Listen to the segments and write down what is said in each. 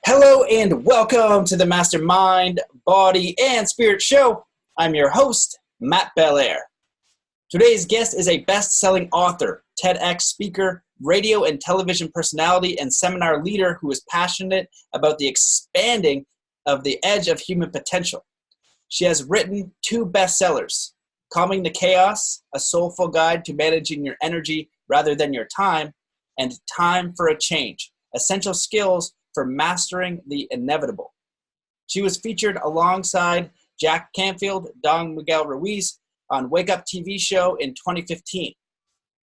Hello and welcome to the Mastermind, Body, and Spirit Show. I'm your host, Matt Belair. Today's guest is a best-selling author, TEDx speaker, radio and television personality, and seminar leader who is passionate about the expanding of the edge of human potential. She has written 2 bestsellers, Calming the Chaos, A Soulful Guide to Managing Your Energy Rather Than Your Time, and Time for a Change, Essential Skills for Mastering the Inevitable. She was featured alongside Jack Canfield, Don Miguel Ruiz on Wake Up TV show in 2015.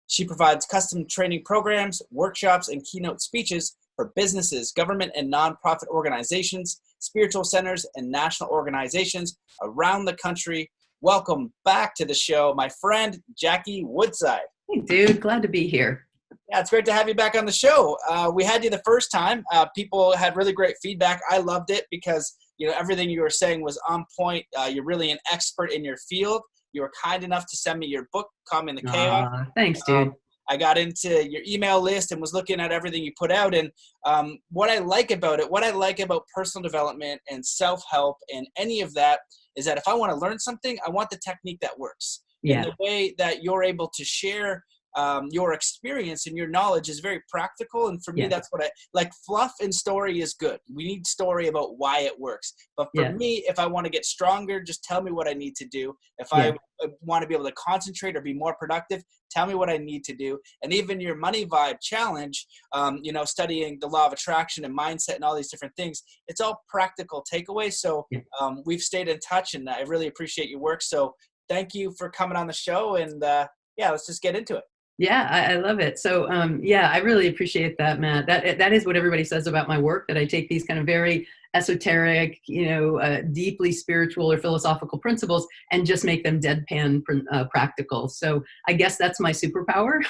She provides custom training programs, workshops, and keynote speeches for businesses, government and nonprofit organizations, spiritual centers, and national organizations around the country. Welcome back to the show, my friend, Jackie Woodside. Hey, dude, glad to be here. Yeah, it's great to have you back on the show. We had you the first time. People had really great feedback. I loved it because everything you were saying was on point. You're really an expert in your field. You were kind enough to send me your book, Calming the Chaos. Thanks, dude. I got into your email list and was looking at everything you put out. And what I like about personal development and self-help and any of that is that if I want to learn something, I want the technique that works. Yeah. And the way that you're able to share your experience and your knowledge is very practical. And for me, that's what I like. Fluff and story is good. We need story about why it works. But for me, if I want to get stronger, just tell me what I need to do. If I want to be able to concentrate or be more productive, tell me what I need to do. And even your money vibe challenge, studying the law of attraction and mindset and all these different things, it's all practical takeaways. So we've stayed in touch and I really appreciate your work. So thank you for coming on the show. And let's just get into it. Yeah, I love it. So, I really appreciate that, Matt. That is what everybody says about my work, that I take these kind of very esoteric, deeply spiritual or philosophical principles and just make them deadpan practical. So I guess that's my superpower,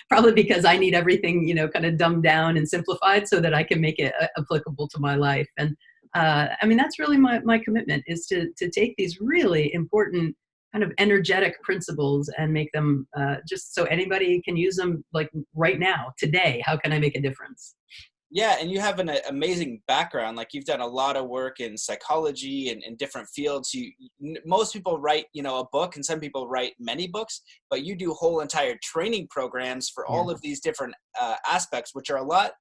probably because I need everything, kind of dumbed down and simplified so that I can make it applicable to my life. And that's really my commitment, is to take these really important kind of energetic principles and make them just so anybody can use them, like right now, today. How can I make a difference? Yeah, and you have an amazing background. Like, you've done a lot of work in psychology and in different fields. Most people write, a book, and some people write many books, but you do whole entire training programs for all of these different aspects, which are a lot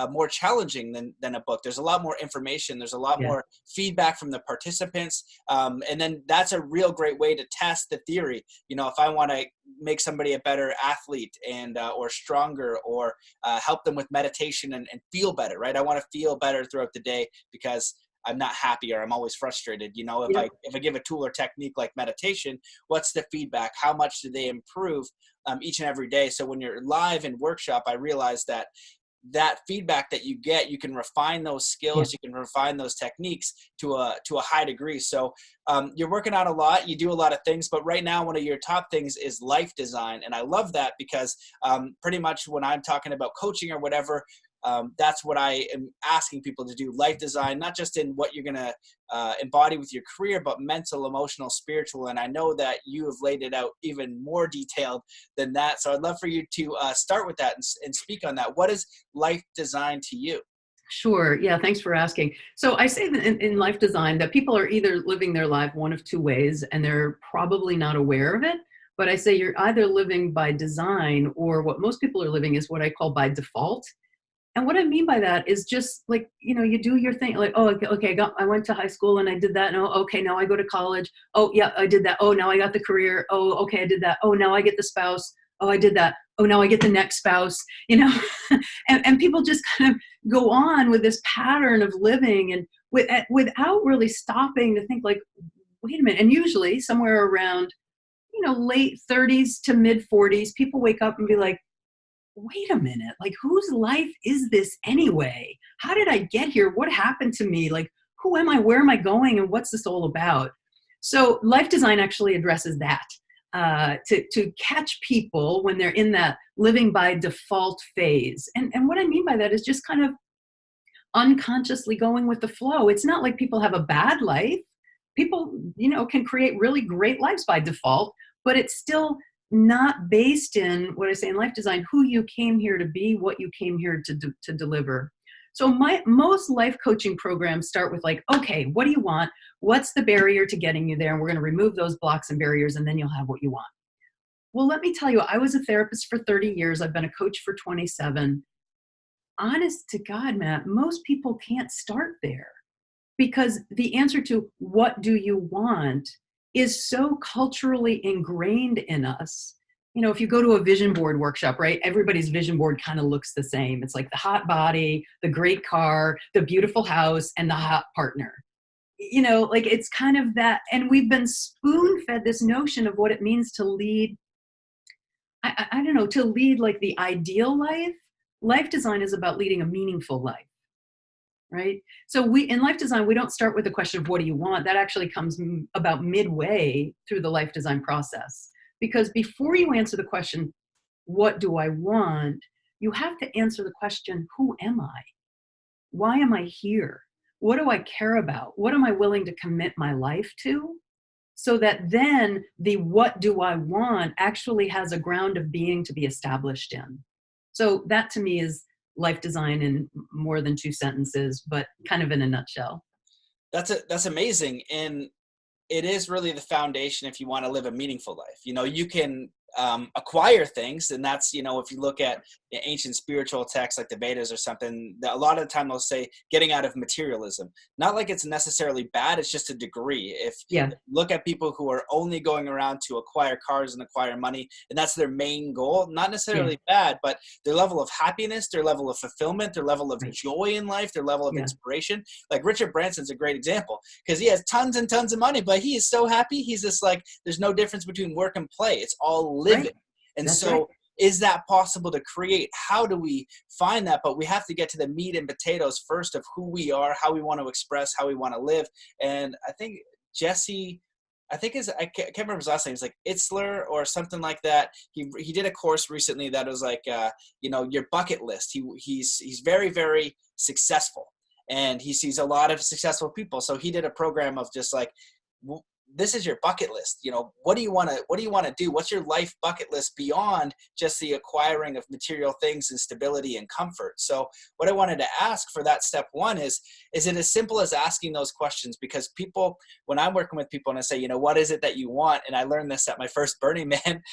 more challenging than a book. There's a lot more information. There's a lot more feedback from the participants. And then that's a real great way to test the theory. If I want to make somebody a better athlete and or stronger, or help them with meditation and feel better, right? I want to feel better throughout the day because I'm not happy or I'm always frustrated. If I give a tool or technique like meditation, what's the feedback? How much do they improve each and every day? So when you're live in workshop, I realize that feedback that you get, you can refine those skills, you can refine those techniques to a high degree. So you're working on a lot, you do a lot of things, but right now one of your top things is life design. And I love that because pretty much when I'm talking about coaching or whatever, that's what I am asking people to do. Life design, not just in what you're going to embody with your career, but mental, emotional, spiritual. And I know that you have laid it out even more detailed than that. So I'd love for you to start with that and speak on that. What is life design to you? Sure. Yeah. Thanks for asking. So I say that in life design that people are either living their life one of 2 ways, and they're probably not aware of it. But I say you're either living by design, or what most people are living is what I call by default. And what I mean by that is just like, you do your thing, like, oh, okay, I went to high school and I did that. No, okay, now I go to college. Oh, yeah, I did that. Oh, now I got the career. Oh, okay, I did that. Oh, now I get the spouse. Oh, I did that. Oh, now I get the next spouse, and people just kind of go on with this pattern of living and without really stopping to think like, wait a minute. And usually somewhere around, late 30s to mid 40s, people wake up and be like, wait a minute, like, whose life is this anyway? How did I get here? What happened to me? Like, who am I? Where am I going? And what's this all about? So life design actually addresses that, to catch people when they're in that living by default phase. And what I mean by that is just kind of unconsciously going with the flow. It's not like people have a bad life. People, can create really great lives by default, but it's still not based in what I say in life design, who you came here to be, what you came here to deliver. So most life coaching programs start with like, okay, what do you want? What's the barrier to getting you there? And we're going to remove those blocks and barriers, and then you'll have what you want. Well, let me tell you, I was a therapist for 30 years. I've been a coach for 27. Honest to God, Matt, most people can't start there because the answer to what do you want is so culturally ingrained in us. You know, if you go to a vision board workshop, right, everybody's vision board kind of looks the same. It's like the hot body, the great car, the beautiful house, and the hot partner. You know, like it's kind of that. And we've been spoon fed this notion of what it means to lead. I don't know, to lead like the ideal life. Life design is about leading a meaningful life, right? So in life design, we don't start with the question of what do you want? That actually comes about midway through the life design process. Because before you answer the question, what do I want? You have to answer the question, who am I? Why am I here? What do I care about? What am I willing to commit my life to? So that then the what do I want actually has a ground of being to be established in. So that to me is life design in more than 2 sentences, but kind of in a nutshell. That's amazing. And it is really the foundation if you want to live a meaningful life. You know, you can acquire things, and that's, you know, if you look at the ancient spiritual texts like the Vedas or something, a lot of the time they'll say getting out of materialism. Not like it's necessarily bad, it's just a degree. If you look at people who are only going around to acquire cars and acquire money, and that's their main goal, not necessarily bad, but their level of happiness, their level of fulfillment, their level of joy in life, their level of inspiration. Like Richard Branson's a great example because he has tons and tons of money, but he is so happy. He's just like, there's no difference between work and play. It's all living. And that's so is that possible to create? How do we find that? But we have to get to the meat and potatoes first of who we are, how we want to express, how we want to live. And I think Jesse, I can't remember his last name. It's like Itzler or something like that. He did a course recently that was like, you know, your bucket list. He's very, very successful, and he sees a lot of successful people. So he did a program of just like, this is your bucket list. You know, what do you want to do? What's your life bucket list beyond just the acquiring of material things and stability and comfort? So what I wanted to ask for that step one is it as simple as asking those questions? Because people, when I'm working with people and I say, you know, what is it that you want? And I learned this at my first Burning Man,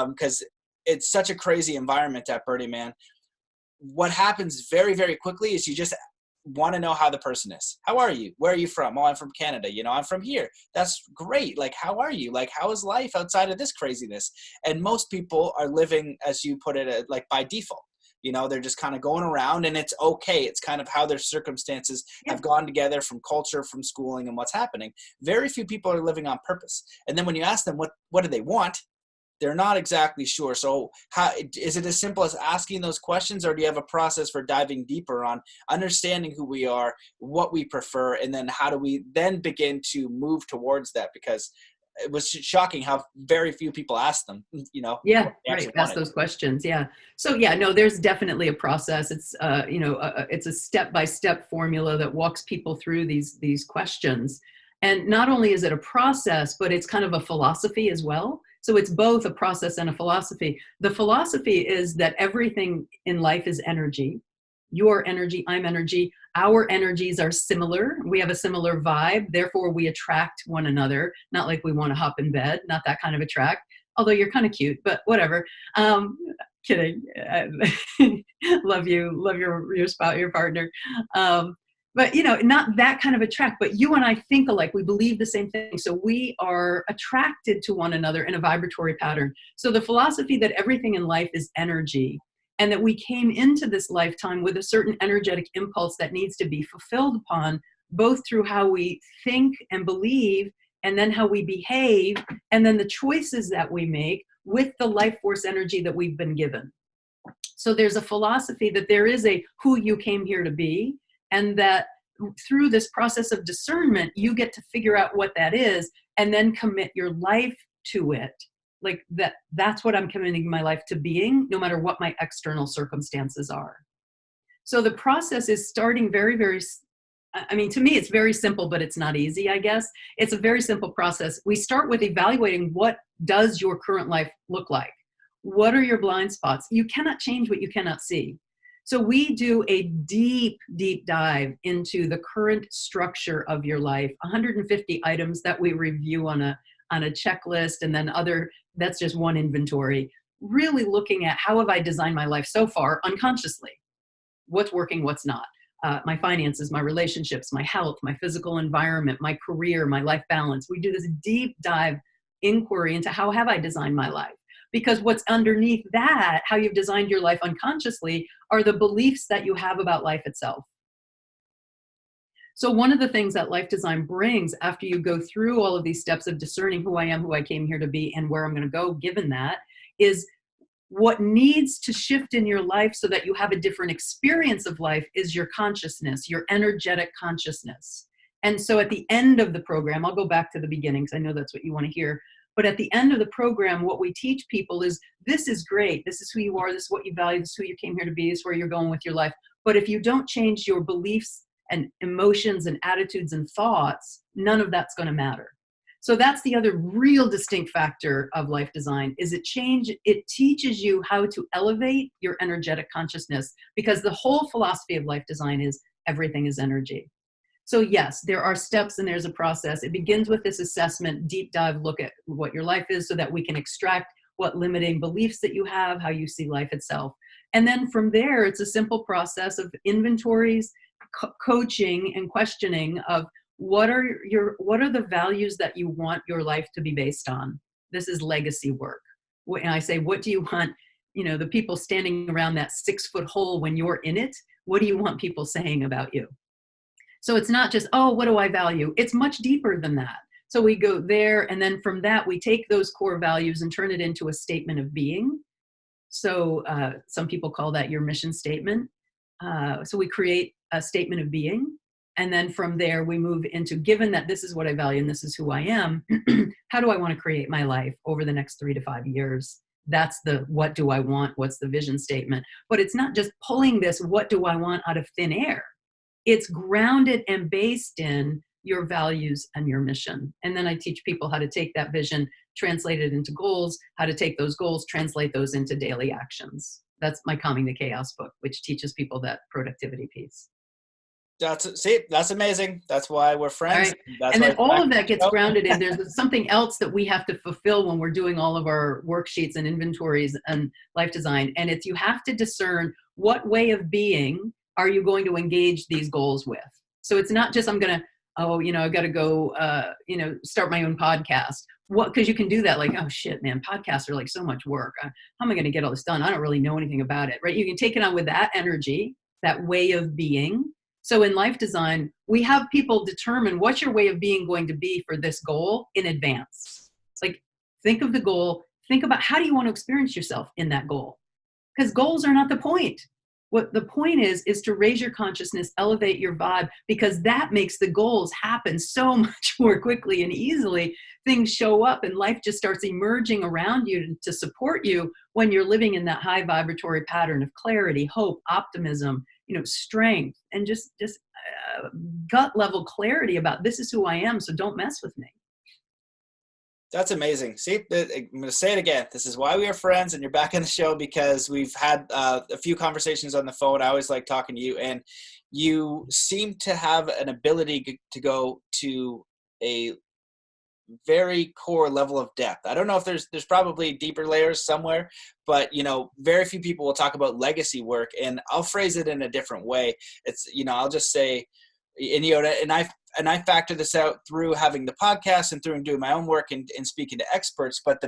because it's such a crazy environment at Burning Man. What happens very, very quickly is you just want to know how the person is. How are you? Where are you from? Oh, I'm from Canada. You know, I'm from here. That's great. Like, how are you? Like, how is life outside of this craziness? And most people are living, as you put it, like by default. You know, they're just kind of going around, and it's okay. It's kind of how their circumstances have gone together from culture, from schooling, and what's happening. Very few people are living on purpose. And then when you ask them what do they want, they're not exactly sure. So how is it as simple as asking those questions, or do you have a process for diving deeper on understanding who we are, what we prefer, and then how do we then begin to move towards that? Because it was shocking how very few people ask them, you know. Ask those questions. So no, there's definitely a process. It's it's a step-by-step formula that walks people through these questions. And not only is it a process, but it's kind of a philosophy as well. So it's both a process and a philosophy. The philosophy is that everything in life is energy. Your energy, I'm energy. Our energies are similar. We have a similar vibe. Therefore, we attract one another. Not like we want to hop in bed. Not that kind of attract. Although you're kind of cute, but whatever. Kidding. Love you. Love your spouse, your partner. But, you know, not that kind of attract, but you and I think alike. We believe the same thing. So we are attracted to one another in a vibratory pattern. So the philosophy that everything in life is energy, and that we came into this lifetime with a certain energetic impulse that needs to be fulfilled upon, both through how we think and believe, and then how we behave, and then the choices that we make with the life force energy that we've been given. So there's a philosophy that there is a who you came here to be, and that through this process of discernment, you get to figure out what that is and then commit your life to it. Like that's what I'm committing my life to being, no matter what my external circumstances are. So the process is starting very, very, I mean, to me, it's very simple, but it's not easy, I guess. It's a very simple process. We start with evaluating what does your current life look like? What are your blind spots? You cannot change what you cannot see. So we do a deep, deep dive into the current structure of your life, 150 items that we review on a checklist, and then that's just one inventory, really looking at how have I designed my life so far unconsciously? What's working, what's not? My finances, my relationships, my health, my physical environment, my career, my life balance. We do this deep dive inquiry into how have I designed my life? Because what's underneath that, how you've designed your life unconsciously, are the beliefs that you have about life itself. So one of the things that life design brings after you go through all of these steps of discerning who I am, who I came here to be, and where I'm going to go, given that, is what needs to shift in your life so that you have a different experience of life is your consciousness, your energetic consciousness. And so at the end of the program, I'll go back to the beginning because I know that's what you want to hear. But at the end of the program, what we teach people is, this is great. This is who you are. This is what you value. This is who you came here to be. This is where you're going with your life. But if you don't change your beliefs and emotions and attitudes and thoughts, none of that's going to matter. So that's the other real distinct factor of life design is it teaches you how to elevate your energetic consciousness, because the whole philosophy of life design is everything is energy. So yes, there are steps and there's a process. It begins with this assessment, deep dive look at what your life is so that we can extract what limiting beliefs that you have, how you see life itself. And then from there, it's a simple process of inventories, coaching and questioning of what are the values that you want your life to be based on? This is legacy work. And I say, what do you want, the people standing around that 6-foot hole when you're in it, what do you want people saying about you? So it's not just, oh, what do I value? It's much deeper than that. So we go there, and then from that, we take those core values and turn it into a statement of being. So some people call that your mission statement. So we create a statement of being. And then from there, we move into, given that this is what I value and this is who I am, how do I want to create my life over the next 3 to 5 years? That's the what do I want? What's the vision statement? But it's not just pulling this what do I want out of thin air. It's grounded and based in your values and your mission. And then I teach people how to take that vision, translate it into goals, how to take those goals, translate those into daily actions. That's my Calming the Chaos book, which teaches people that productivity piece. That's amazing. That's why we're friends. Right. That's and then all of that gets grounded in there's something else that we have to fulfill when we're doing all of our worksheets and inventories and life design. And it's, you have to discern what way of being are you going to engage these goals with. So it's not just, I'm going to, I've got to go, start my own podcast. Because you can do that, like, oh shit, man, podcasts are like so much work. How am I going to get all this done? I don't really know anything about it, right? You can take it on with that energy, that way of being. So in life design, we have people determine what's your way of being going to be for this goal in advance. Like, think of the goal, think about how do you want to experience yourself in that goal? Because goals are not the point. What the point is to raise your consciousness, elevate your vibe, because that makes the goals happen so much more quickly and easily. Things show up and life just starts emerging around you to support you when you're living in that high vibratory pattern of clarity, hope, optimism, strength, and just gut level clarity about this is who I am, so don't mess with me. That's amazing. See, I'm going to say it again. This is why we are friends, and you're back on the show because we've had a few conversations on the phone. I always like talking to you, and you seem to have an ability to go to a very core level of depth. I don't know if there's probably deeper layers somewhere, but very few people will talk about legacy work, and I'll phrase it in a different way. It's, I'll just say, and I factor this out through having the podcast and through doing my own work and speaking to experts. But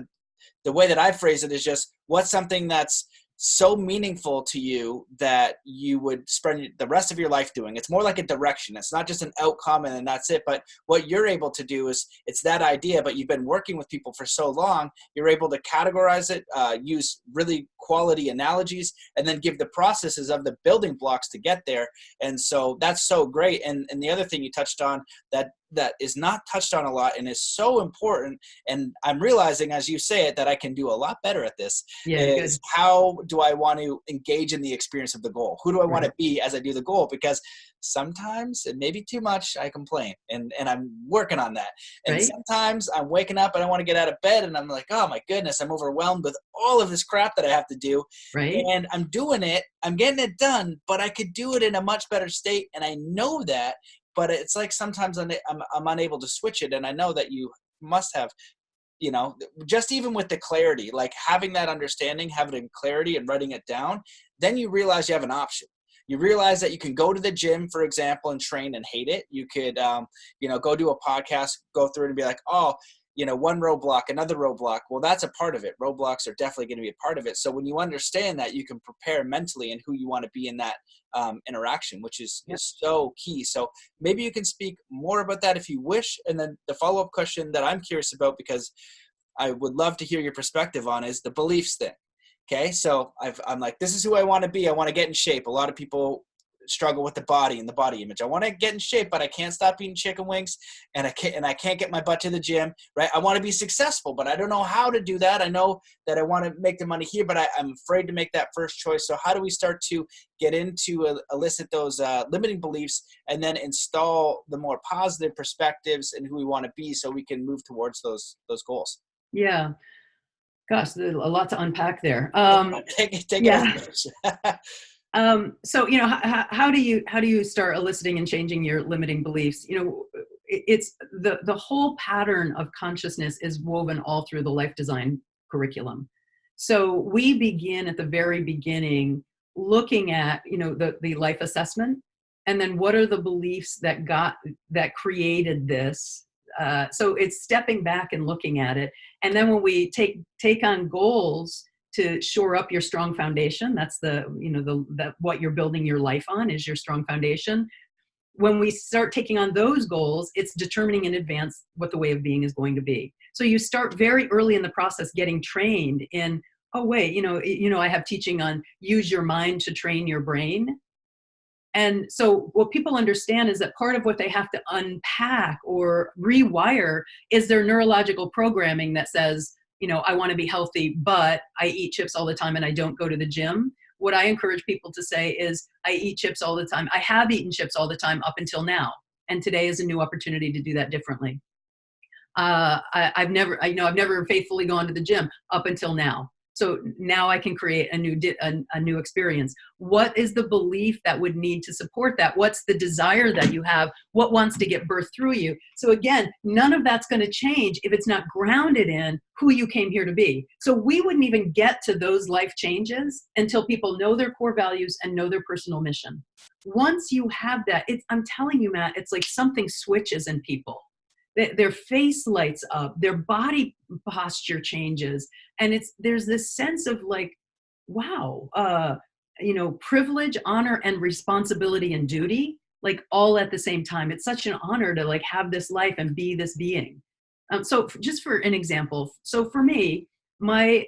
the way that I phrase it is just, what's something that's so meaningful to you that you would spend the rest of your life doing? It's more like a direction. It's not just an outcome and then that's it. But what you're able to do is, it's that idea, but you've been working with people for so long, you're able to categorize it, use really quality analogies, and then give the processes of the building blocks to get there. And so that's so great. And the other thing you touched on that that is not touched on a lot and is so important, and I'm realizing as you say it that I can do a lot better at this, Yeah, is good. how do I want to engage in the experience of the goal? Who do I want Right. to be as I do the goal? Because sometimes, and maybe too much, I complain, and I'm working on that. And Right. sometimes I'm waking up and I want to get out of bed and I'm like, oh my goodness, I'm overwhelmed with all of this crap that I have to do. Right. And I'm doing it, I'm getting it done, but I could do it in a much better state. And I know that, but it's like sometimes I'm unable to switch it. And I know that you must have, just even with the clarity, like having that understanding, having clarity and writing it down, then you realize you have an option. You realize that you can go to the gym, for example, and train and hate it. You could, go do a podcast, go through it and be like, oh, one roadblock, another roadblock. Well, that's a part of it. Roadblocks are definitely going to be a part of it. So when you understand that, you can prepare mentally and who you want to be in that interaction, which is so key. So maybe you can speak more about that if you wish. And then the follow-up question that I'm curious about, because I would love to hear your perspective on, is the beliefs thing. Okay, so I'm like, this is who I want to be. I want to get in shape. A lot of people struggle with the body and the body image. I want to get in shape, but I can't stop eating chicken wings, and I can't get my butt to the gym. Right? I want to be successful, but I don't know how to do that. I know that I want to make the money here, but I'm afraid to make that first choice. So how do we start to get into elicit those limiting beliefs and then install the more positive perspectives and who we want to be, so we can move towards those goals? Yeah. Gosh, there's a lot to unpack there. Take it as Yeah. much. So, how do you start eliciting and changing your limiting beliefs? It's the whole pattern of consciousness is woven all through the life design curriculum. So we begin at the very beginning looking at, the life assessment, and then what are the beliefs that created this. So it's stepping back and looking at it. And then when we take on goals to shore up your strong foundation, that's what you're building your life on, is your strong foundation. When we start taking on those goals, it's determining in advance what the way of being is going to be. So you start very early in the process getting trained in, oh wait, I have teaching on use your mind to train your brain. And so what people understand is that part of what they have to unpack or rewire is their neurological programming that says, I want to be healthy, but I eat chips all the time and I don't go to the gym. What I encourage people to say is, I eat chips all the time. I have eaten chips all the time up until now. And today is a new opportunity to do that differently. I've never faithfully gone to the gym up until now. So now I can create a new experience. What is the belief that would need to support that? What's the desire that you have? What wants to get birthed through you? So again, none of that's going to change if it's not grounded in who you came here to be. So we wouldn't even get to those life changes until people know their core values and know their personal mission. Once you have that, I'm telling you, Matt, it's like something switches in people. Their face lights up, their body posture changes, and there's this sense of like, wow, privilege, honor, and responsibility and duty, like all at the same time. It's such an honor to like have this life and be this being. So just for an example, so for me, my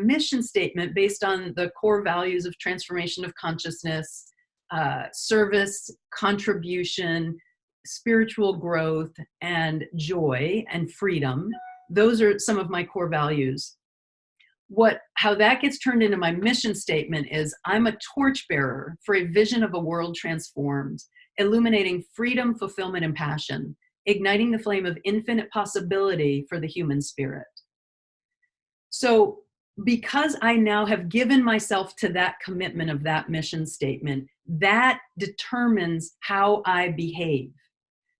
mission statement, based on the core values of transformation of consciousness, service, contribution, spiritual growth, and joy and freedom. Those are some of my core values. How that gets turned into my mission statement is, I'm a torchbearer for a vision of a world transformed, illuminating freedom, fulfillment, and passion, igniting the flame of infinite possibility for the human spirit. So because I now have given myself to that commitment of that mission statement, that determines how I behave.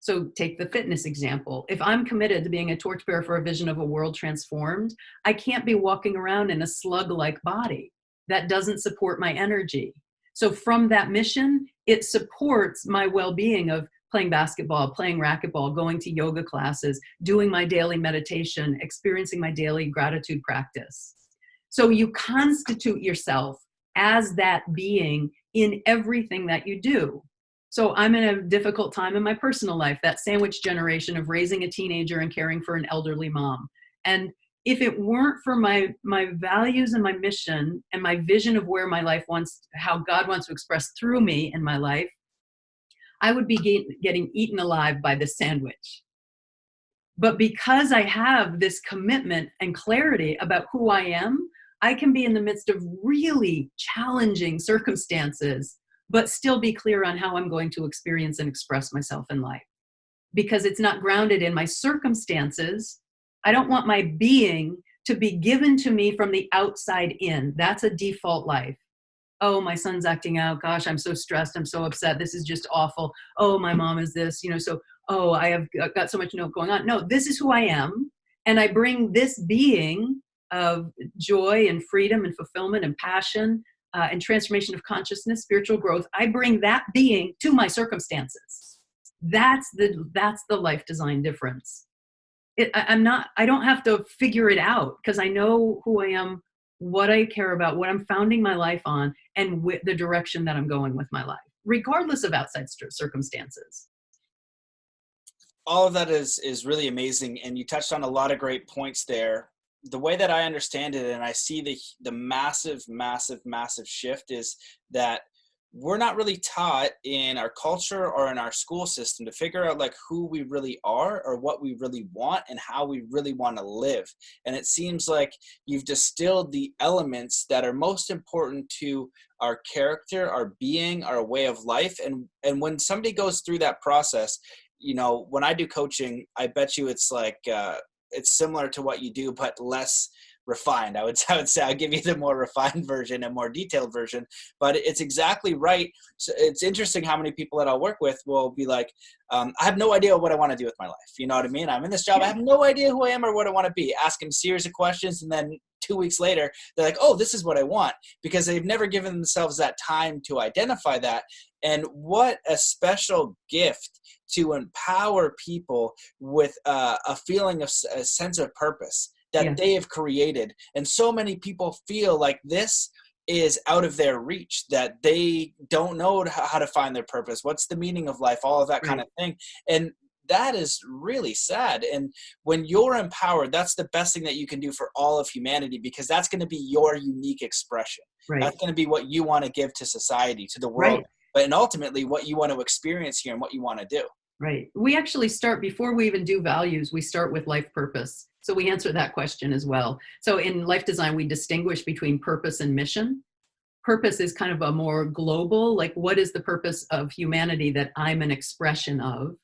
So take the fitness example. If I'm committed to being a torchbearer for a vision of a world transformed, I can't be walking around in a slug-like body. That doesn't support my energy. So from that mission, it supports my well-being of playing basketball, playing racquetball, going to yoga classes, doing my daily meditation, experiencing my daily gratitude practice. So you constitute yourself as that being in everything that you do. So I'm in a difficult time in my personal life, that sandwich generation of raising a teenager and caring for an elderly mom. And if it weren't for my values and my mission and my vision of where my life how God wants to express through me in my life, I would be getting eaten alive by this sandwich. But because I have this commitment and clarity about who I am, I can be in the midst of really challenging circumstances, but still be clear on how I'm going to experience and express myself in life. Because it's not grounded in my circumstances. I don't want my being to be given to me from the outside in. That's a default life. Oh, my son's acting out. Gosh, I'm so stressed. I'm so upset. This is just awful. Oh, my mom is this, so, oh, I've got so much going on. No, this is who I am. And I bring this being of joy and freedom and fulfillment and passion and transformation of consciousness, spiritual growth. I bring that being to my circumstances. That's the life design difference. I don't have to figure it out because I know who I am, what I care about, what I'm founding my life on, and the direction that I'm going with my life, regardless of outside circumstances. All of that is really amazing. And you touched on a lot of great points there. The way that I understand it, and I see the massive, massive, massive shift is that we're not really taught in our culture or in our school system to figure out like who we really are or what we really want and how we really want to live. And it seems like you've distilled the elements that are most important to our character, our being, our way of life. And when somebody goes through that process, when I do coaching, I bet you it's like, it's similar to what you do, but less refined. I would say I'll give you the more refined version and more detailed version, but it's exactly right. So it's interesting how many people that I'll work with will be like, I have no idea what I want to do with my life. You know what I mean? I'm in this job. I have no idea who I am or what I want to be. Ask them a series of questions. And then 2 weeks later, they're like, oh, this is what I want, because they've never given themselves that time to identify that. And what a special gift to empower people with a feeling of a sense of purpose that they have created. And so many people feel like this is out of their reach, that they don't know how to find their purpose. What's the meaning of life? All of that kind of thing. And that is really sad. And when you're empowered, that's the best thing that you can do for all of humanity, because that's going to be your unique expression. That's going to be what you want to give to society, to the world, and ultimately what you want to experience here and what you want to do. Right. We actually start, before we even do values, we start with life purpose. So we answer that question as well. So in life design, we distinguish between purpose and mission. Purpose is kind of a more global, like what is the purpose of humanity that I'm an expression of?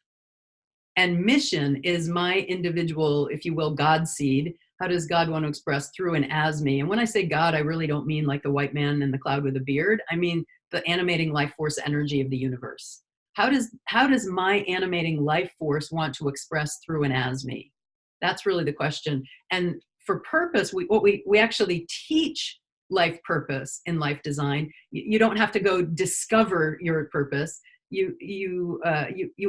And mission is my individual, if you will, God seed. How does God want to express through and as me? And when I say God, I really don't mean like the white man in the cloud with a beard. I mean the animating life force energy of the universe. How does my animating life force want to express through and as me? That's really the question. And for purpose, we actually teach life purpose in life design. You don't have to go discover your purpose. You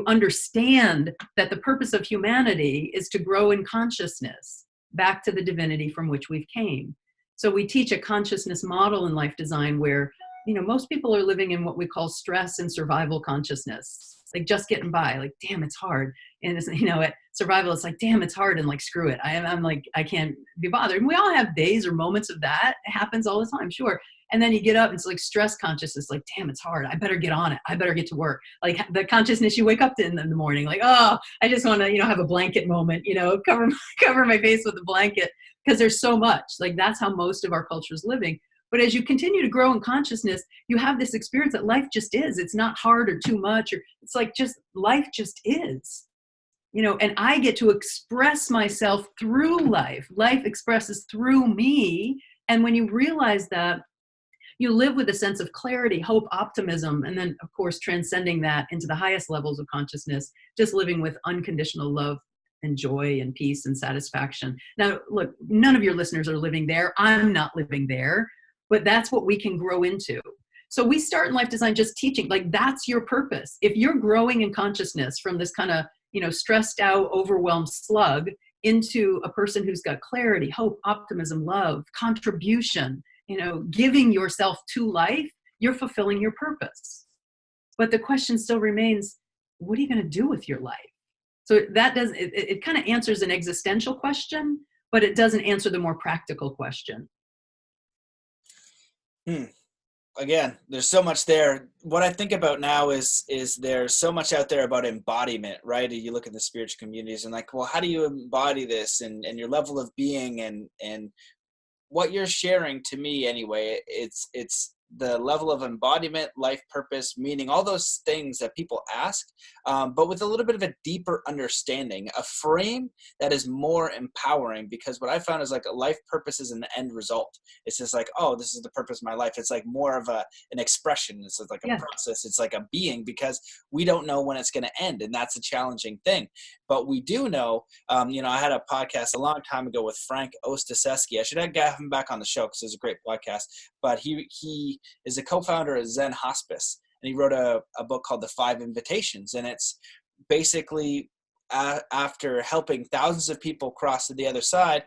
understand that the purpose of humanity is to grow in consciousness back to the divinity from which we've came. So we teach a consciousness model in life design where most people are living in what we call stress and survival consciousness, like just getting by, like, damn, it's hard. And it's, at survival, it's like, damn, it's hard. And like, screw it. I'm like, I can't be bothered. And we all have days or moments of that. It happens all the time. Sure. And then you get up and it's like stress consciousness, like, damn, it's hard. I better get on it. I better get to work. Like the consciousness you wake up to in the morning, like, oh, I just want to, have a blanket moment, cover my face with a blanket, because there's so much. Like that's how most of our culture is living. But as you continue to grow in consciousness, you have this experience that life just is. It's not hard or too much, or it's like just life just is. And I get to express myself through life. Life expresses through me. And when you realize that, you live with a sense of clarity, hope, optimism, and then, of course, transcending that into the highest levels of consciousness, just living with unconditional love and joy and peace and satisfaction. Now, look, none of your listeners are living there. I'm not living there. But that's what we can grow into. So we start in life design just teaching, like that's your purpose. If you're growing in consciousness from this kind of, stressed out, overwhelmed slug into a person who's got clarity, hope, optimism, love, contribution, giving yourself to life, you're fulfilling your purpose. But the question still remains, what are you going to do with your life? So that it kind of answers an existential question, but it doesn't answer the more practical question. again, there's so much there. What I think about now is there's so much out there about embodiment, right? You look at the spiritual communities and like, well, how do you embody this, and your level of being, and what you're sharing to me anyway, it's the level of embodiment, life purpose, meaning, all those things that people ask, but with a little bit of a deeper understanding, a frame that is more empowering. Because what I found is like a life purpose is an end result. It's just like, oh, this is the purpose of my life. It's like more of an expression. It's like a Yeah. process. It's like a being, because we don't know when it's going to end, and that's a challenging thing. But we do know. I had a podcast a long time ago with Frank Ostaseski. I should have him back on the show because it's a great podcast. But he is a co-founder of Zen Hospice, and he wrote a book called The Five Invitations. And it's basically after helping thousands of people cross to the other side,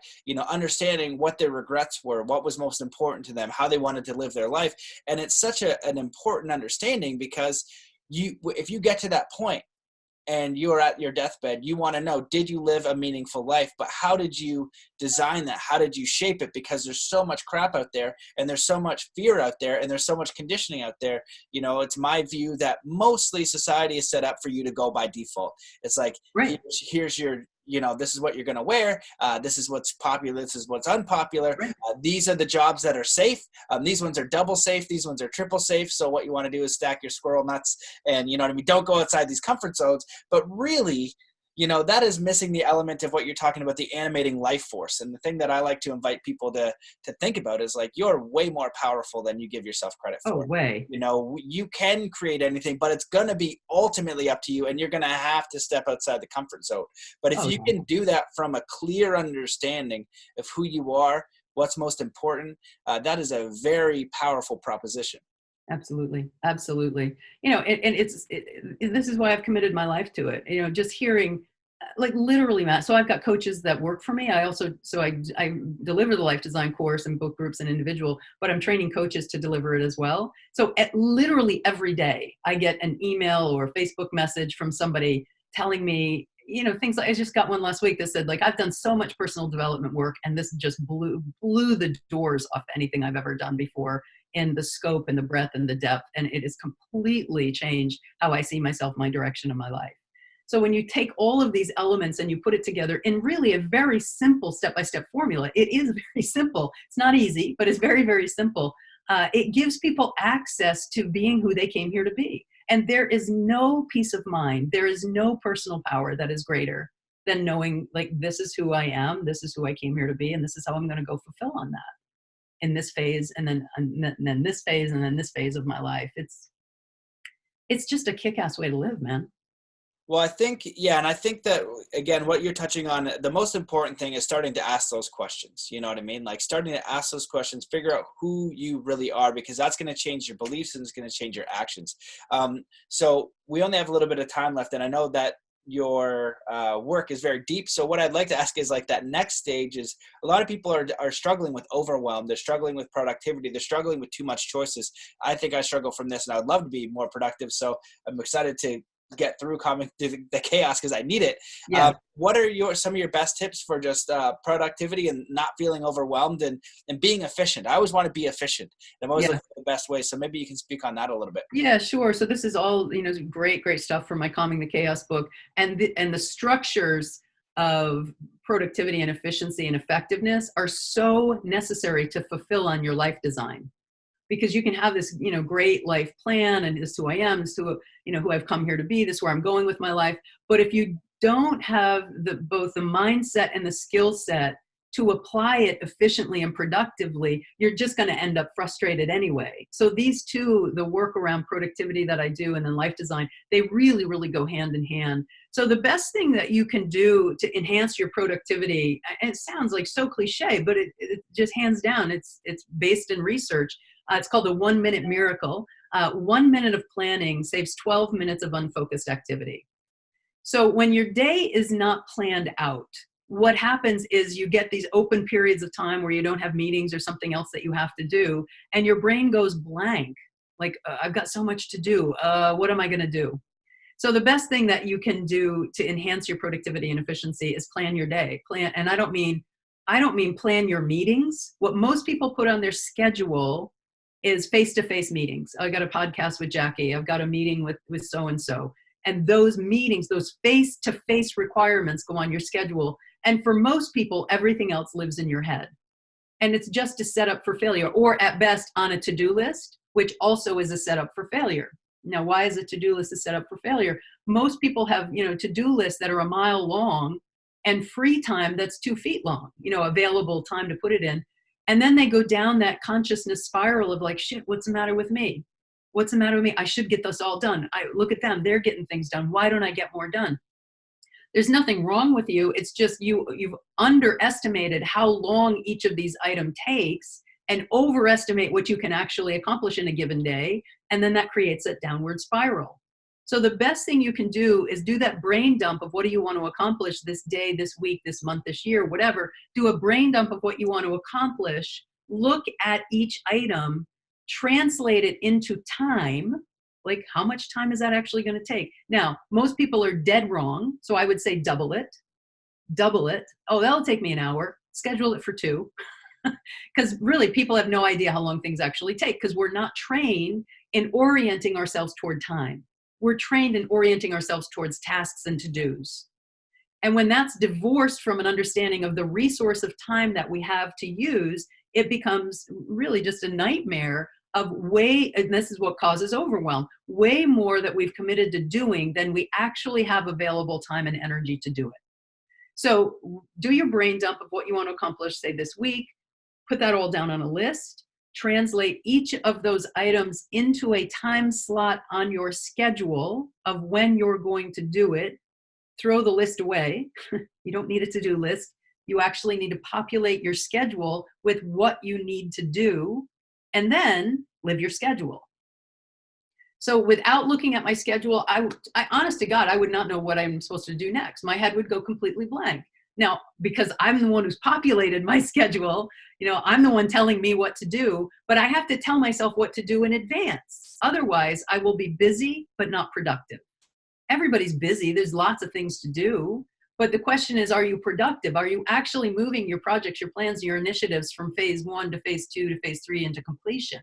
understanding what their regrets were, what was most important to them, how they wanted to live their life. And it's such an important understanding, because if you get to that point, and you're at your deathbed, you want to know, did you live a meaningful life? But how did you design that? How did you shape it? Because there's so much crap out there, and there's so much fear out there, and there's so much conditioning out there. It's my view that mostly society is set up for you to go by default. It's like, Right. here's your, this is what you're going to wear. This is what's popular. This is what's unpopular. Right. These are the jobs that are safe. These ones are double safe. These ones are triple safe. So what you want to do is stack your squirrel nuts, and don't go outside these comfort zones. But really, that is missing the element of what you're talking about, the animating life force. And the thing that I like to invite people to think about is like, you're way more powerful than you give yourself credit for. Oh, way. You can create anything, but it's going to be ultimately up to you, and you're going to have to step outside the comfort zone. But if you can do that from a clear understanding of who you are, what's most important, that is a very powerful proposition. Absolutely. Absolutely. This is why I've committed my life to it. Just hearing, like, literally, Matt. So I've got coaches that work for me. I deliver the life design course in both groups and individual, but I'm training coaches to deliver it as well. So literally every day I get an email or a Facebook message from somebody telling me, things like, I just got one last week that said, like, I've done so much personal development work, and this just blew the doors off anything I've ever done before, in the scope and the breadth and the depth. And it has completely changed how I see myself, my direction of my life. So when you take all of these elements and you put it together in really a very simple step-by-step formula, it is very simple. It's not easy, but it's very, very simple. It gives people access to being who they came here to be. And there is no peace of mind. There is no personal power that is greater than knowing, like, this is who I am, this is who I came here to be, and this is how I'm going to go fulfill on that in this phase, and then this phase, and then this phase of my life. It's just a kick-ass way to live, man. Well, I think, yeah. And I think that, again, what you're touching on, the most important thing is starting to ask those questions. You know what I mean? Like, starting to ask those questions, figure out who you really are, because that's going to change your beliefs, and it's going to change your actions. So we only have a little bit of time left, and I know that your work is very deep. So what I'd like to ask is, like, that next stage is, a lot of people are struggling with overwhelm. They're struggling with productivity. They're struggling with too much choices. I think I struggle from this, and I would love to be more productive. So I'm excited to get through the chaos, because I need it. Yeah. What are some of your best tips for just productivity and not feeling overwhelmed, and being efficient? I always want to be efficient. I'm always looking for the best way. So maybe you can speak on that a little bit. Yeah, sure. So this is all, great stuff from my Calming the Chaos book. And the structures of productivity and efficiency and effectiveness are so necessary to fulfill on your life design. Because you can have this, great life plan, and this is who I am, this is who I've come here to be, this is where I'm going with my life. But if you don't have both the mindset and the skill set to apply it efficiently and productively, you're just going to end up frustrated anyway. So these two, the work around productivity that I do, and then life design, they really, really go hand in hand. So the best thing that you can do to enhance your productivity, and it sounds like so cliche, but it just hands down, it's based in research. It's called the 1 minute miracle. 1 minute of planning saves 12 minutes of unfocused activity. So when your day is not planned out, what happens is you get these open periods of time where you don't have meetings or something else that you have to do, and your brain goes blank. Like, I've got so much to do. What am I going to do? So the best thing that you can do to enhance your productivity and efficiency is plan your day. And I don't mean plan your meetings. What most people put on their schedule is face-to-face meetings. I got a podcast with Jackie. I've got a meeting with so-and-so. And those meetings, those face-to-face requirements go on your schedule. And for most people, everything else lives in your head. And it's just a setup for failure, or at best on a to-do list, which also is a setup for failure. Now, why is a to-do list a setup for failure? Most people have, to-do lists that are a mile long and free time that's 2 feet long, available time to put it in. And then they go down that consciousness spiral of like, shit, what's the matter with me? What's the matter with me? I should get this all done. Look at them. They're getting things done. Why don't I get more done? There's nothing wrong with you. It's just you've underestimated how long each of these items takes and overestimate what you can actually accomplish in a given day. And then that creates a downward spiral. So the best thing you can do is do that brain dump of what do you want to accomplish this day, this week, this month, this year, whatever. Do a brain dump of what you want to accomplish. Look at each item, translate it into time. Like, how much time is that actually going to take? Now, most people are dead wrong. So I would say double it. Oh, that'll take me an hour. Schedule it for 2. Because really, people have no idea how long things actually take because we're not trained in orienting ourselves toward time. We're trained in orienting ourselves towards tasks and to-dos. And when that's divorced from an understanding of the resource of time that we have to use, it becomes really just a nightmare of and this is what causes overwhelm, way more that we've committed to doing than we actually have available time and energy to do it. So do your brain dump of what you want to accomplish, say this week, put that all down on a list, translate each of those items into a time slot on your schedule of when you're going to do it, throw the list away. You don't need a to-do list. You actually need to populate your schedule with what you need to do, and then live your schedule. So without looking at my schedule, I honest to God, I would not know what I'm supposed to do next. My head would go completely blank. Now, because I'm the one who's populated my schedule, I'm the one telling me what to do, but I have to tell myself what to do in advance. Otherwise, I will be busy, but not productive. Everybody's busy. There's lots of things to do. But the question is, are you productive? Are you actually moving your projects, your plans, your initiatives from phase 1 to phase 2 to phase 3 into completion?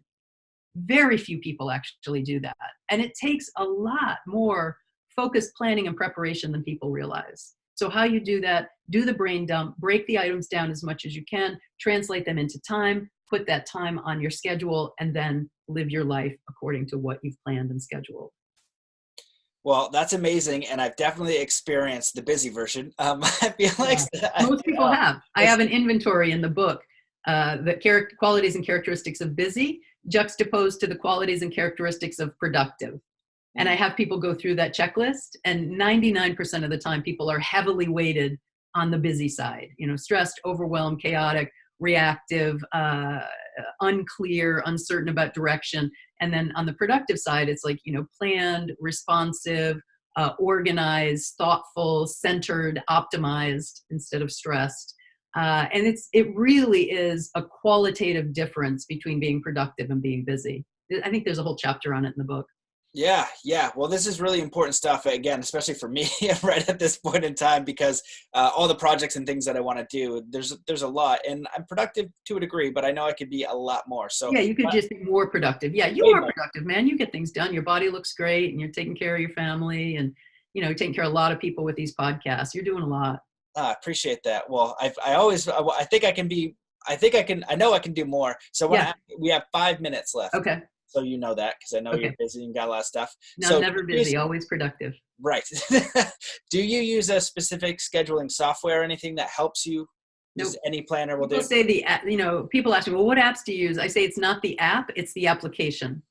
Very few people actually do that. And it takes a lot more focused planning and preparation than people realize. So how you do that, do the brain dump, break the items down as much as you can, translate them into time, put that time on your schedule, and then live your life according to what you've planned and scheduled. Well, that's amazing, and I've definitely experienced the busy version. I feel like most people have. I have an inventory in the book, the qualities and characteristics of busy juxtaposed to the qualities and characteristics of productive. And I have people go through that checklist, and 99% of the time, people are heavily weighted on the busy side. Stressed, overwhelmed, chaotic, reactive, unclear, uncertain about direction. And then on the productive side, it's like, planned, responsive, organized, thoughtful, centered, optimized instead of stressed. And it really is a qualitative difference between being productive and being busy. I think there's a whole chapter on it in the book. Yeah. Well, this is really important stuff, again, especially for me right at this point in time, because all the projects and things that I want to do, there's a lot, and I'm productive to a degree, but I know I could be a lot more. So yeah, you could just be more productive. Yeah, you are productive, man. You get things done. Your body looks great, and you're taking care of your family, and taking care of a lot of people with these podcasts. You're doing a lot. I appreciate that. Well, I know I can do more. So we have 5 minutes left. Okay. So you know that, because I know you're busy and got a lot of stuff. No, so never busy, always productive. Right. Do you use a specific scheduling software or anything that helps you? Nope. Any planner will do. People say people ask me, well, what apps do you use? I say it's not the app, it's the application.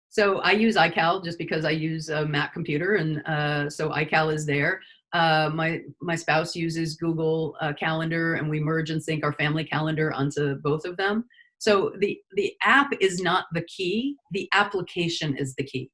So I use iCal just because I use a Mac computer, and so iCal is there. My spouse uses Google Calendar, and we merge and sync our family calendar onto both of them. So the app is not the key. The application is the key.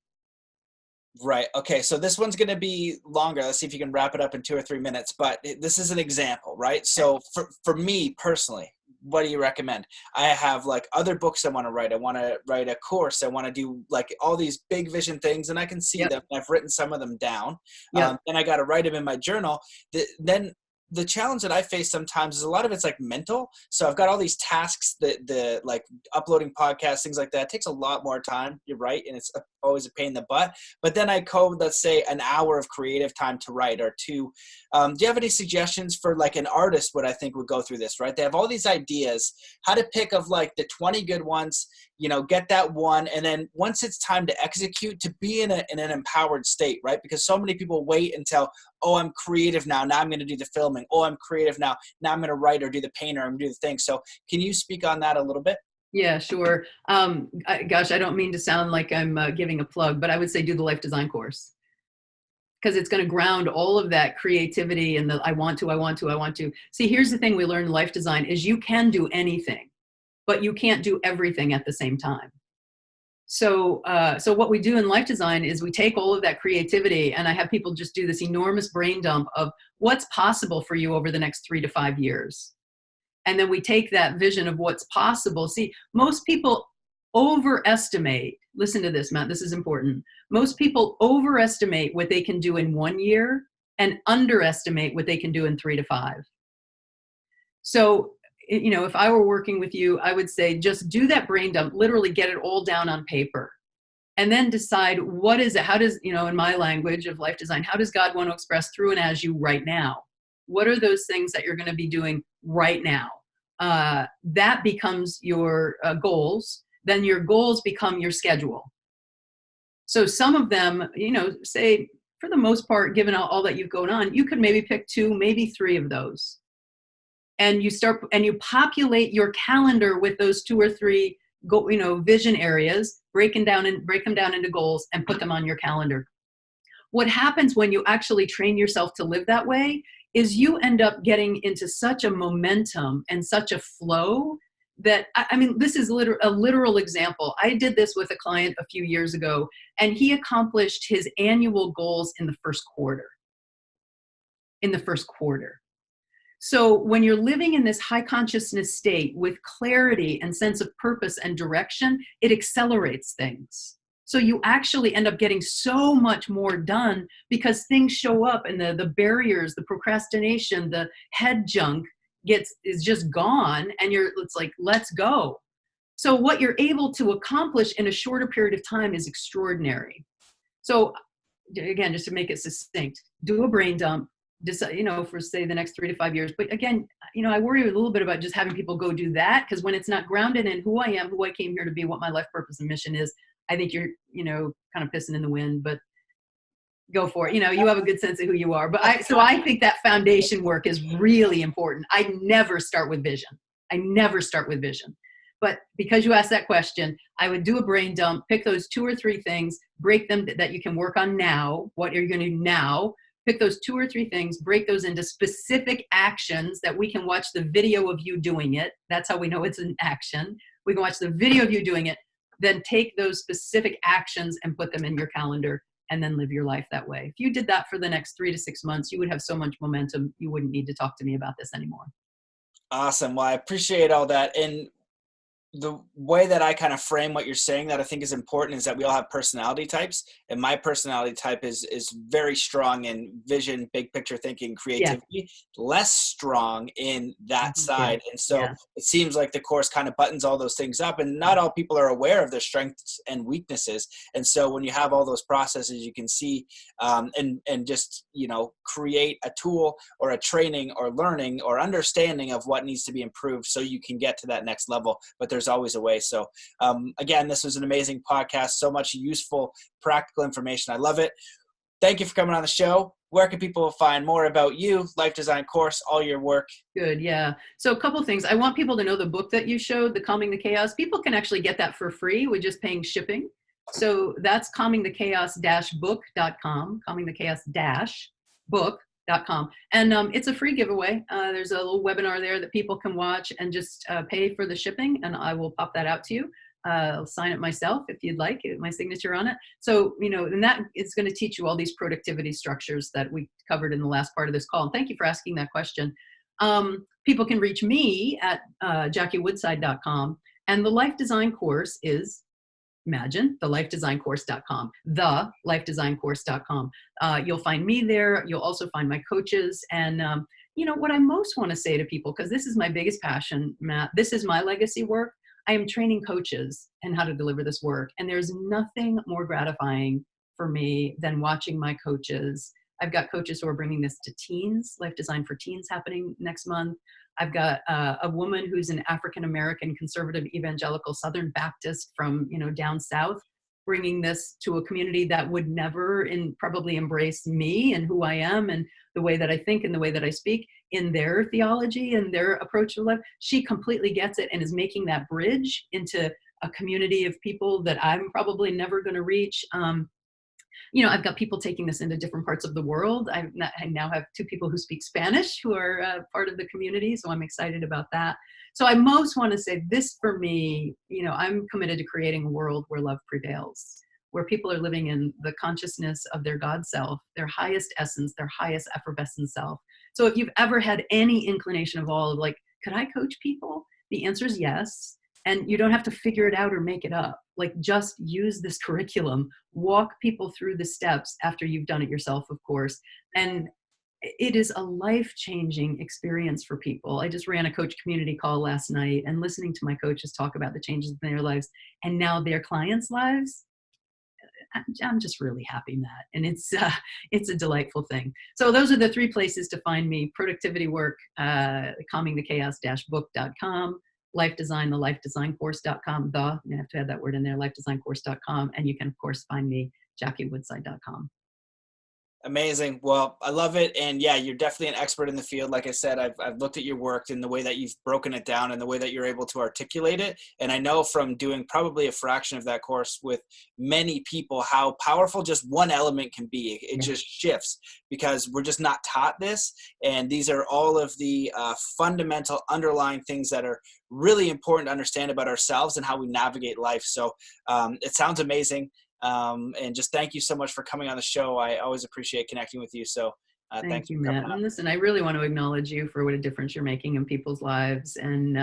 Right. Okay. So this one's going to be longer. Let's see if you can wrap it up in 2 or 3 minutes. But this is an example, right? So for me personally, what do you recommend? I have like other books I want to write. I want to write a course. I want to do like all these big vision things, and I can see them. I've written some of them down. And I got to write them in my journal. Then the challenge that I face sometimes is a lot of it's like mental. So I've got all these tasks that the like uploading podcasts, things like that takes a lot more time. You're right. And it's always a pain in the butt, but then I code, let's say, an hour of creative time to write or two. Do you have any suggestions for like an artist, what I think would go through this, right? They have all these ideas, how to pick of like the 20 good ones, you know, get that one. And then once it's time to execute, to be in an empowered state, right? Because so many people wait until, oh, I'm creative now. Now I'm going to do the filming. Oh, I'm creative now. Now I'm going to write or do the paint or I'm going to do the thing. So can you speak on that a little bit? Yeah, sure. Gosh, I don't mean to sound like I'm giving a plug, but I would say do the life design course, because it's going to ground all of that creativity and the I want to. See, here's the thing we learn in life design is you can do anything, but you can't do everything at the same time. So what we do in life design is we take all of that creativity, and I have people just do this enormous brain dump of what's possible for you over the next 3 to 5 years. And then we take that vision of what's possible. See, most people overestimate, listen to this, Matt, this is important. Most people overestimate what they can do in 1 year and underestimate what they can do in 3 to 5. So, you know, if I were working with you, I would say just do that brain dump, literally get it all down on paper. And then decide what is it, how does, you know, in my language of life design, how does God want to express through and as you right now? What are those things that you're going to be doing right now? That becomes your goals. Then your goals become your schedule. So some of them, you know, say for the most part, given all that you've going on, you could maybe pick 2, maybe 3 of those. And you start and you populate your calendar with those 2 or 3 vision areas, break them down into goals and put them on your calendar. What happens when you actually train yourself to live that way is you end up getting into such a momentum and such a flow that, I mean, this is a literal example. I did this with a client a few years ago, and he accomplished his annual goals in the first quarter. So when you're living in this high consciousness state with clarity and sense of purpose and direction, it accelerates things. So you actually end up getting so much more done because things show up and the barriers, the procrastination, the head junk is just gone, and it's like, let's go. So what you're able to accomplish in a shorter period of time is extraordinary. So again, just to make it succinct, do a brain dump, decide, you know, for say the next 3 to 5 years. But again, you know, I worry a little bit about just having people go do that, because when it's not grounded in who I am, who I came here to be, what my life purpose and mission is, I think you're, you know, kind of pissing in the wind, but go for it. You know, you have a good sense of who you are. But I think that foundation work is really important. I never start with vision. But because you asked that question, I would do a brain dump, pick those 2 or 3 things, break them that you can work on now. What are you going to do now? Pick those 2 or 3 things, break those into specific actions that we can watch the video of you doing it. That's how we know it's an action. We can watch the video of you doing it, then take those specific actions and put them in your calendar and then live your life that way. If you did that for the next 3 to 6 months, you would have so much momentum, you wouldn't need to talk to me about this anymore. Awesome. Well, I appreciate all that. And the way that I kind of frame what you're saying that I think is important is that we all have personality types, and my personality type is very strong in vision, big picture thinking, creativity, less strong in that side. And so it seems like the course kind of buttons all those things up, and not all people are aware of their strengths and weaknesses. And so when you have all those processes, you can see and just, you know, create a tool or a training or learning or understanding of what needs to be improved so you can get to that next level. But there's always a way. So again, this was an amazing podcast. So much useful, practical information. I love it. Thank you for coming on the show. Where can people find more about you, Life Design Course, all your work? Good. Yeah. So a couple of things. I want people to know the book that you showed, The Calming the Chaos. People can actually get that for free with just paying shipping. So that's calmingthechaos-book.com, calmingthechaos-book.com. And it's a free giveaway. There's a little webinar there that people can watch and just pay for the shipping, and I will pop that out to you. I'll sign it myself if you'd like, my signature on it. So, you know, and that it's going to teach you all these productivity structures that we covered in the last part of this call. And thank you for asking that question. People can reach me at JackieWoodside.com, and the Life Design course is, imagine, thelifedesigncourse.com, thelifedesigncourse.com. You'll find me there. You'll also find my coaches. And What I most want to say to people, because this is my biggest passion, Matt, this is my legacy work. I am training coaches in how to deliver this work. And there's nothing more gratifying for me than watching my coaches. I've got coaches who are bringing this to teens, Life Design for Teens happening next month. I've got a woman who's an African-American conservative evangelical Southern Baptist from, down South, bringing this to a community that would never probably embrace me and who I am and the way that I think and the way that I speak in their theology and their approach to life. She completely gets it and is making that bridge into a community of people that I'm probably never going to reach. I've got people taking this into different parts of the world. I now have 2 people who speak Spanish who are part of the community, so I'm excited about that. So I most want to say this for me, I'm committed to creating a world where love prevails, where people are living in the consciousness of their God self, their highest essence, their highest effervescent self. So if you've ever had any inclination of all of like, could I coach people? The answer is yes. And you don't have to figure it out or make it up. Like, just use this curriculum, walk people through the steps after you've done it yourself, of course. And it is a life-changing experience for people. I just ran a coach community call last night, and listening to my coaches talk about the changes in their lives and now their clients' lives, I'm just really happy, Matt. And it's a delightful thing. So those are the 3 places to find me: productivity work, calmingthechaos-book.com, Life Design, the lifedesigncourse.com, you have to add that word in there, lifedesigncourse.com. And you can, of course, find me, JackieWoodside.com. Amazing. Well, I love it. And yeah, you're definitely an expert in the field. Like I said, I've looked at your work and the way that you've broken it down and the way that you're able to articulate it. And I know from doing probably a fraction of that course with many people, how powerful just one element can be. It just shifts because we're just not taught this. And these are all of the fundamental underlying things that are really important to understand about ourselves and how we navigate life. So it sounds amazing. And just thank you so much for coming on the show. I always appreciate connecting with you. So Thank thanks you, for coming Matt. on. And listen, I really want to acknowledge you for what a difference you're making in people's lives. And,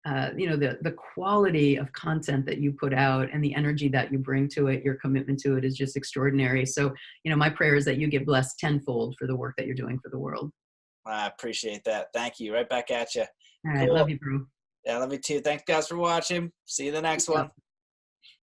the quality of content that you put out and the energy that you bring to it, your commitment to it is just extraordinary. So, my prayer is that you get blessed tenfold for the work that you're doing for the world. I appreciate that. Thank you. Right back at you. All right. Cool. Love you, bro. Yeah, love you too. Thanks guys for watching. See you in the next one.